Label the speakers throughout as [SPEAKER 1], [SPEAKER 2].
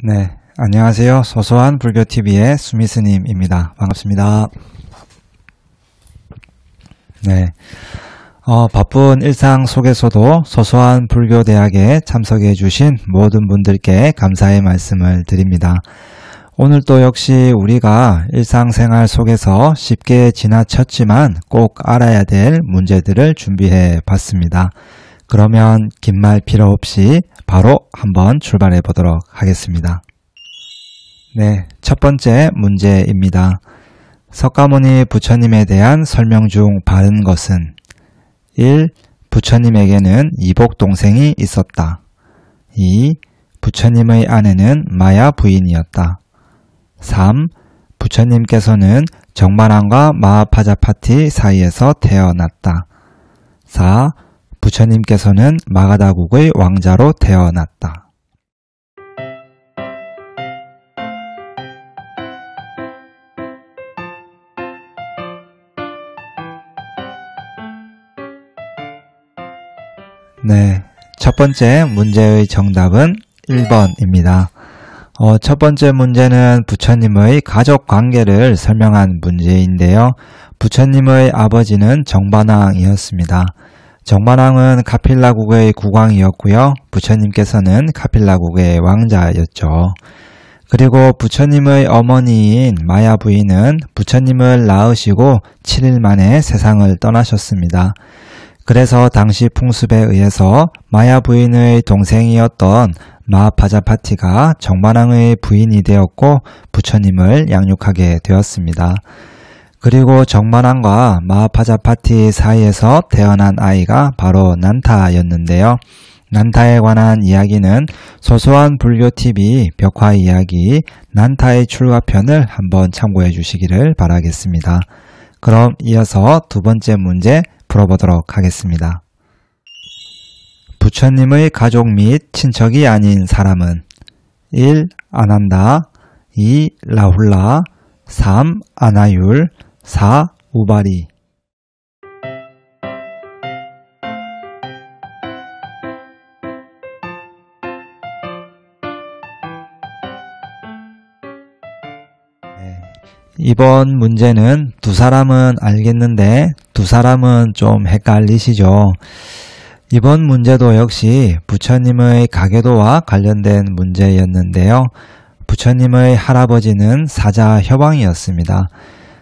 [SPEAKER 1] 네, 안녕하세요. 소소한 불교TV의 수미스님입니다. 반갑습니다. 네, 바쁜 일상 속에서도 소소한 불교대학에 참석해 주신 모든 분들께 감사의 말씀을 드립니다. 오늘 또 역시 우리가 일상생활 속에서 쉽게 지나쳤지만 꼭 알아야 될 문제들을 준비해 봤습니다. 그러면 긴 말 필요 없이 바로 한번 출발해 보도록 하겠습니다. 네, 첫 번째 문제입니다. 석가모니 부처님에 대한 설명 중 바른 것은 1. 부처님에게는 이복 동생이 있었다. 2. 부처님의 아내는 마야 부인이었다. 3. 부처님께서는 정반왕과 마하파자파티 사이에서 태어났다. 4. 부처님께서는 마가다국의 왕자로 태어났다. 네, 첫 번째 문제의 정답은 1번입니다. 첫 번째 문제는 부처님의 가족 관계를 설명한 문제인데요. 부처님의 아버지는 정반왕이었습니다. 정반왕은 카필라국의 국왕이었고요. 부처님께서는 카필라국의 왕자였죠. 그리고 부처님의 어머니인 마야 부인은 부처님을 낳으시고 7일 만에 세상을 떠나셨습니다. 그래서 당시 풍습에 의해서 마야 부인의 동생이었던 마하파자파티가 정반왕의 부인이 되었고 부처님을 양육하게 되었습니다. 그리고 정반왕과 마하파자파티 사이에서 태어난 아이가 바로 난타였는데요. 난타에 관한 이야기는 소소한 불교TV 벽화 이야기 난타의 출가편을 한번 참고해 주시기를 바라겠습니다. 그럼 이어서 두 번째 문제 풀어보도록 하겠습니다. 부처님의 가족 및 친척이 아닌 사람은 1. 아난다 2. 라훌라 3. 아나율 4. 우바리. 이번 문제는 두 사람은 알겠는데 두 사람은 좀 헷갈리시죠? 이번 문제도 역시 부처님의 가계도와 관련된 문제였는데요. 부처님의 할아버지는 사자협왕이었습니다.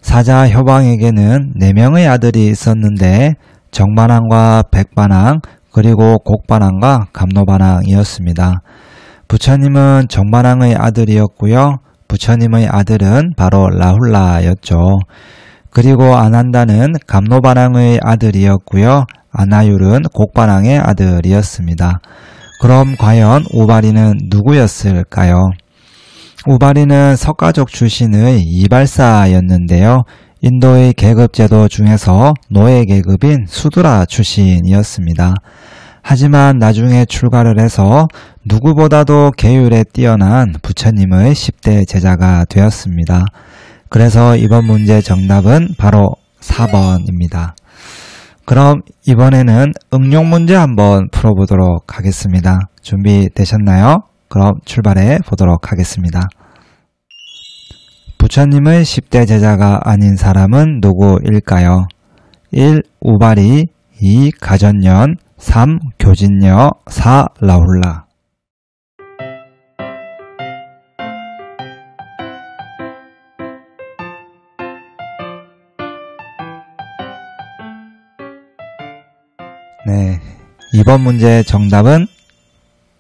[SPEAKER 1] 사자협왕에게는 4명의 아들이 있었는데 정반왕과 백반왕 그리고 곡반왕과 감노반왕이었습니다. 부처님은 정반왕의 아들이었고요. 부처님의 아들은 바로 라훌라였죠. 그리고 아난다는 감노반왕의 아들이었고요. 아나율은 곡반왕의 아들이었습니다. 그럼 과연 우바리는 누구였을까요? 우바리는 석가족 출신의 이발사였는데요. 인도의 계급제도 중에서 노예 계급인 수드라 출신이었습니다. 하지만 나중에 출가를 해서 누구보다도 계율에 뛰어난 부처님의 10대 제자가 되었습니다. 그래서 이번 문제 정답은 바로 4번입니다. 그럼 이번에는 응용 문제 한번 풀어보도록 하겠습니다. 준비되셨나요? 그럼 출발해 보도록 하겠습니다. 부처님의 10대 제자가 아닌 사람은 누구일까요? 1. 우바리 2. 가전년 3. 교진녀 4. 라훌라. 네, 이번 문제의 정답은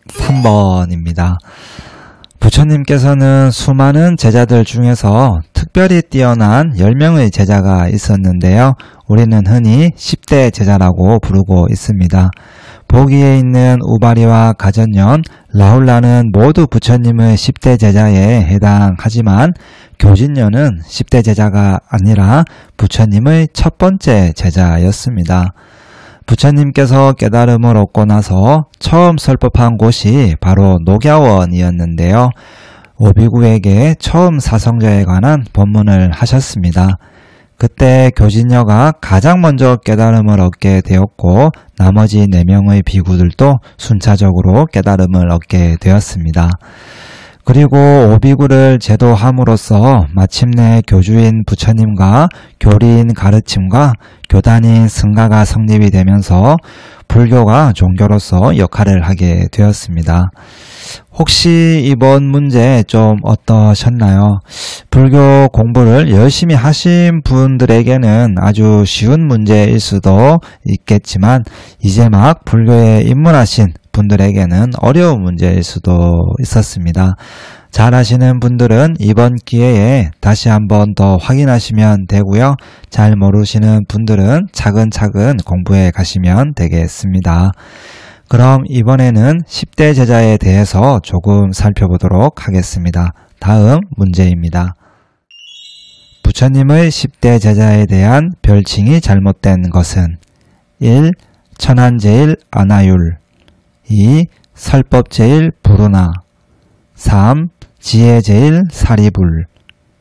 [SPEAKER 1] 3번입니다. 부처님께서는 수많은 제자들 중에서 특별히 뛰어난 10명의 제자가 있었는데요. 우리는 흔히 10대 제자라고 부르고 있습니다. 보기에 있는 우바리와 가전년, 라훌라는 모두 부처님의 10대 제자에 해당하지만 교진녀는 10대 제자가 아니라 부처님의 첫 번째 제자였습니다. 부처님께서 깨달음을 얻고 나서 처음 설법한 곳이 바로 녹야원이었는데요. 오비구에게 처음 사성자에 관한 법문을 하셨습니다. 그때 교진녀가 가장 먼저 깨달음을 얻게 되었고 나머지 4명의 비구들도 순차적으로 깨달음을 얻게 되었습니다. 그리고 오비구를 제도함으로써 마침내 교주인 부처님과 교리인 가르침과 교단인 승가가 성립이 되면서 불교가 종교로서 역할을 하게 되었습니다. 혹시 이번 문제 좀 어떠셨나요? 불교 공부를 열심히 하신 분들에게는 아주 쉬운 문제일 수도 있겠지만 이제 막 불교에 입문하신 분들에게는 어려운 문제일 수도 있었습니다. 잘 아시는 분들은 이번 기회에 다시 한번 더 확인하시면 되고요. 잘 모르시는 분들은 차근차근 공부해 가시면 되겠습니다. 그럼 이번에는 10대 제자에 대해서 조금 살펴보도록 하겠습니다. 다음 문제입니다. 부처님의 10대 제자에 대한 별칭이 잘못된 것은 1. 천한제일 아나율 2. 설법제일 부르나 3. 지혜제일 사리불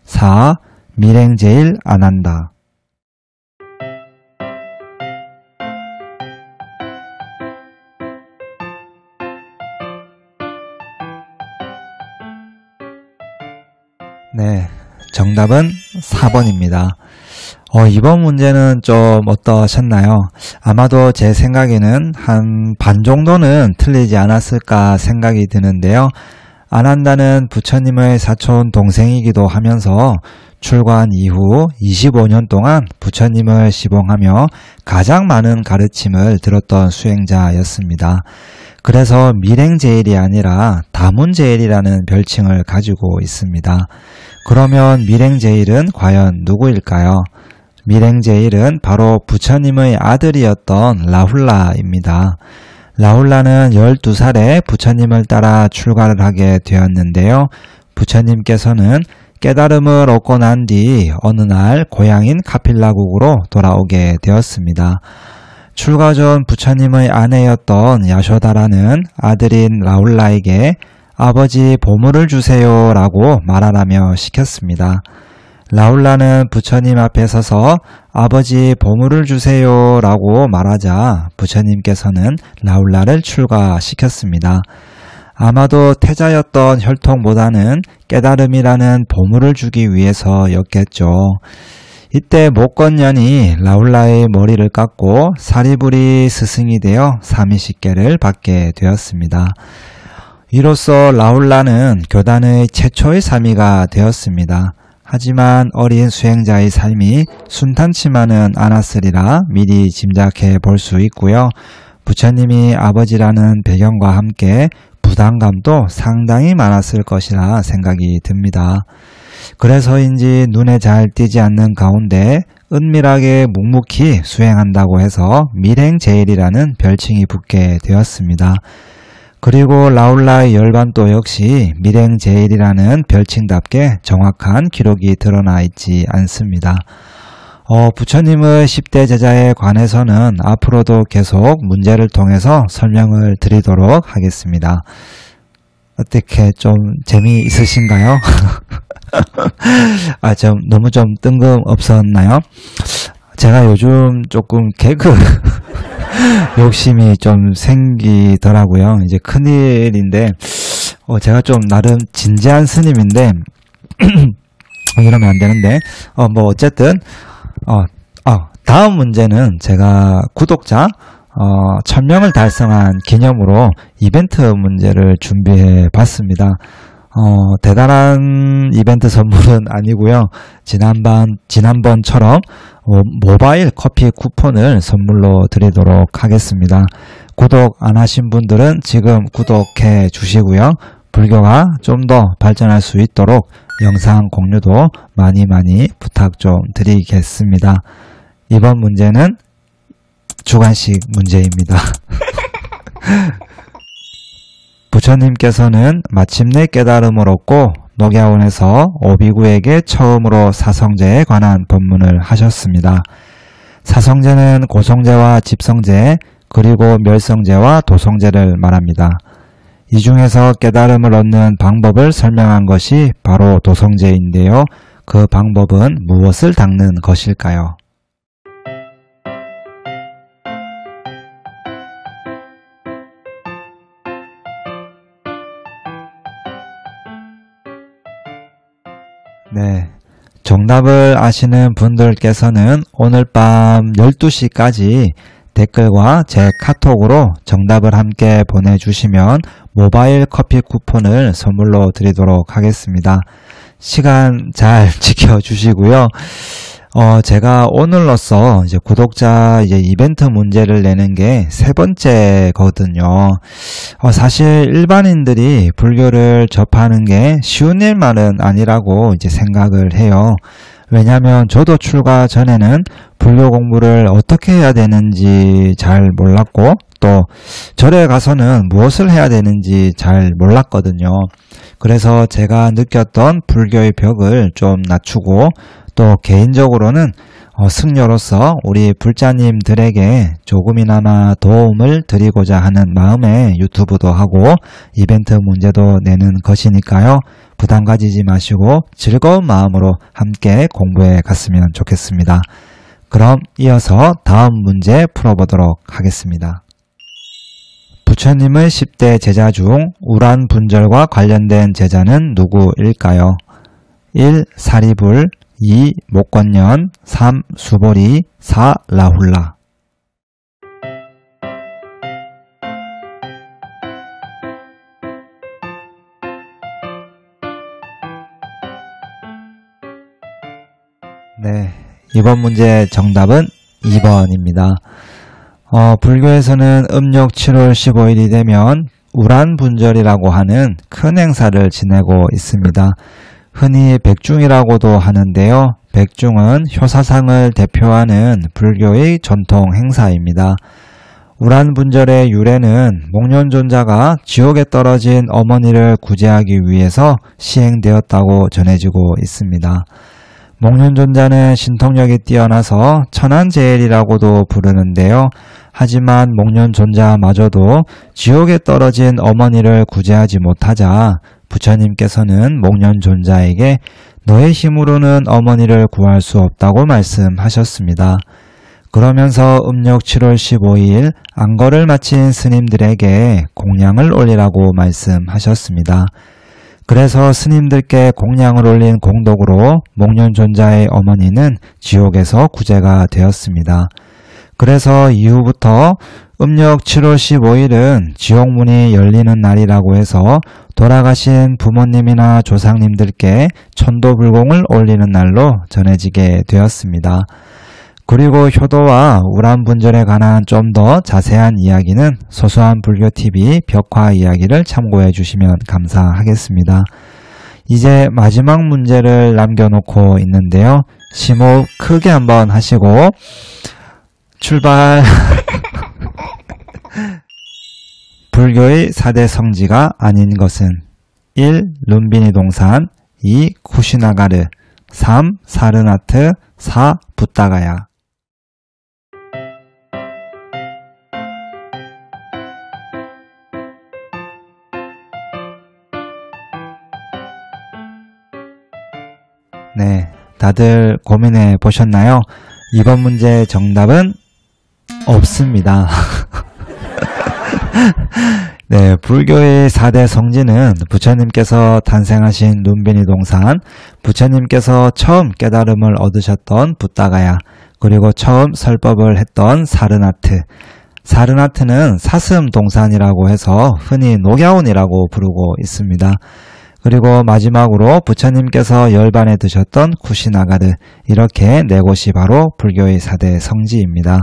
[SPEAKER 1] 4. 밀행제일 아난다. 네, 정답은 4번입니다. 이번 문제는 좀 어떠셨나요? 아마도 제 생각에는 한 반 정도는 틀리지 않았을까 생각이 드는데요. 아난다는 부처님의 사촌 동생이기도 하면서 출관 이후 25년 동안 부처님을 시봉하며 가장 많은 가르침을 들었던 수행자였습니다. 그래서 밀행제일이 아니라 다문제일이라는 별칭을 가지고 있습니다. 그러면 밀행제일은 과연 누구일까요? 밀행제일은 바로 부처님의 아들이었던 라훌라입니다. 라훌라는 12살에 부처님을 따라 출가를 하게 되었는데요. 부처님께서는 깨달음을 얻고 난 뒤 어느 날 고향인 카필라국으로 돌아오게 되었습니다. 출가 전 부처님의 아내였던 야쇼다라는 아들인 라훌라에게 아버지 보물을 주세요 라고 말하라며 시켰습니다. 라훌라는 부처님 앞에 서서 아버지 보물을 주세요 라고 말하자 부처님께서는 라훌라를 출가시켰습니다. 아마도 태자였던 혈통보다는 깨달음이라는 보물을 주기 위해서였겠죠. 이때 목건년이 라훌라의 머리를 깎고 사리불이 스승이 되어 사미식계를 받게 되었습니다. 이로써 라훌라는 교단의 최초의 사미가 되었습니다. 하지만 어린 수행자의 삶이 순탄치만은 않았으리라 미리 짐작해 볼 수 있고요. 부처님이 아버지라는 배경과 함께 부담감도 상당히 많았을 것이라 생각이 듭니다. 그래서인지 눈에 잘 띄지 않는 가운데 은밀하게 묵묵히 수행한다고 해서 밀행제일이라는 별칭이 붙게 되었습니다. 그리고 라훌라의 열반도 역시 밀행제일이라는 별칭답게 정확한 기록이 드러나 있지 않습니다. 부처님의 10대 제자에 관해서는 앞으로도 계속 문제를 통해서 설명을 드리도록 하겠습니다. 어떻게 좀 재미있으신가요? 너무 좀 뜬금없었나요? 제가 요즘 조금 개그 욕심이 좀 생기더라고요. 이제 큰일인데, 제가 좀 나름 진지한 스님인데, 이러면 안 되는데, 어쨌든, 다음 문제는 제가 구독자, 1000명을 달성한 기념으로 이벤트 문제를 준비해 봤습니다. 대단한 이벤트 선물은 아니고요. 지난번처럼 모바일 커피 쿠폰을 선물로 드리도록 하겠습니다. 구독 안 하신 분들은 지금 구독해 주시고요. 불교가 좀 더 발전할 수 있도록 영상 공유도 많이 부탁 좀 드리겠습니다. 이번 문제는 주관식 문제입니다. 부처님께서는 마침내 깨달음을 얻고 녹야원에서 오비구에게 처음으로 사성제에 관한 법문을 하셨습니다. 사성제는 고성제와 집성제, 그리고 멸성제와 도성제를 말합니다. 이 중에서 깨달음을 얻는 방법을 설명한 것이 바로 도성제인데요. 그 방법은 무엇을 닦는 것일까요? 네, 정답을 아시는 분들께서는 오늘 밤 12시까지 댓글과 제 카톡으로 정답을 함께 보내주시면 모바일 커피 쿠폰을 선물로 드리도록 하겠습니다. 시간 잘 지켜주시고요. 제가 오늘로써 이제 구독자 이벤트 문제를 내는 게 세 번째거든요. 사실 일반인들이 불교를 접하는 게 쉬운 일만은 아니라고 이제 생각을 해요. 왜냐하면 저도 출가 전에는 불교 공부를 어떻게 해야 되는지 잘 몰랐고 또 절에 가서는 무엇을 해야 되는지 잘 몰랐거든요. 그래서 제가 느꼈던 불교의 벽을 좀 낮추고 또 개인적으로는 승려로서 우리 불자님들에게 조금이나마 도움을 드리고자 하는 마음에 유튜브도 하고 이벤트 문제도 내는 것이니까요. 부담 가지지 마시고 즐거운 마음으로 함께 공부해 갔으면 좋겠습니다. 그럼 이어서 다음 문제 풀어보도록 하겠습니다. 부처님의 10대 제자 중 우란 분절과 관련된 제자는 누구일까요? 1. 사리불 2. 목건년 3. 수보리 4. 라훌라. 네, 이번 문제 정답은 2번입니다. 불교에서는 음력 7월 15일이 되면 우란분절이라고 하는 큰 행사를 지내고 있습니다. 흔히 백중이라고도 하는데요. 백중은 효사상을 대표하는 불교의 전통 행사입니다. 우란분절의 유래는 목련존자가 지옥에 떨어진 어머니를 구제하기 위해서 시행되었다고 전해지고 있습니다. 목련존자는 신통력이 뛰어나서 천안제일이라고도 부르는데요. 하지만 목련존자마저도 지옥에 떨어진 어머니를 구제하지 못하자 부처님께서는 목련존자에게 너의 힘으로는 어머니를 구할 수 없다고 말씀하셨습니다. 그러면서 음력 7월 15일 안거를 마친 스님들에게 공양을 올리라고 말씀하셨습니다. 그래서 스님들께 공양을 올린 공덕으로 목련존자의 어머니는 지옥에서 구제가 되었습니다. 그래서 이후부터 음력 7월 15일은 지옥문이 열리는 날이라고 해서 돌아가신 부모님이나 조상님들께 천도불공을 올리는 날로 전해지게 되었습니다. 그리고 효도와 우란분절에 관한 좀 더 자세한 이야기는 소소한 불교TV 벽화 이야기를 참고해 주시면 감사하겠습니다. 이제 마지막 문제를 남겨놓고 있는데요. 심호흡 크게 한번 하시고 출발! 불교의 4대 성지가 아닌 것은 1. 룸비니 동산 2. 쿠시나가르 3. 사르나트 4. 붓다가야. 네, 다들 고민해 보셨나요? 이번 문제 정답은 없습니다. 네, 불교의 4대 성지는 부처님께서 탄생하신 룸비니 동산, 부처님께서 처음 깨달음을 얻으셨던 붓다가야, 그리고 처음 설법을 했던 사르나트. 사르나트는 사슴 동산이라고 해서 흔히 녹야온이라고 부르고 있습니다. 그리고 마지막으로 부처님께서 열반에 드셨던 쿠시나가르, 이렇게 네 곳이 바로 불교의 4대 성지입니다.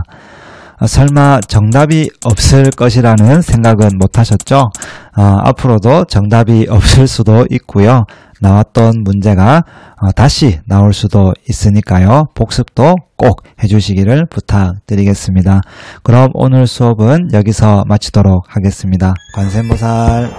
[SPEAKER 1] 설마 정답이 없을 것이라는 생각은 못하셨죠? 앞으로도 정답이 없을 수도 있고요. 나왔던 문제가 다시 나올 수도 있으니까요. 복습도 꼭 해주시기를 부탁드리겠습니다. 그럼 오늘 수업은 여기서 마치도록 하겠습니다. 관세음보살.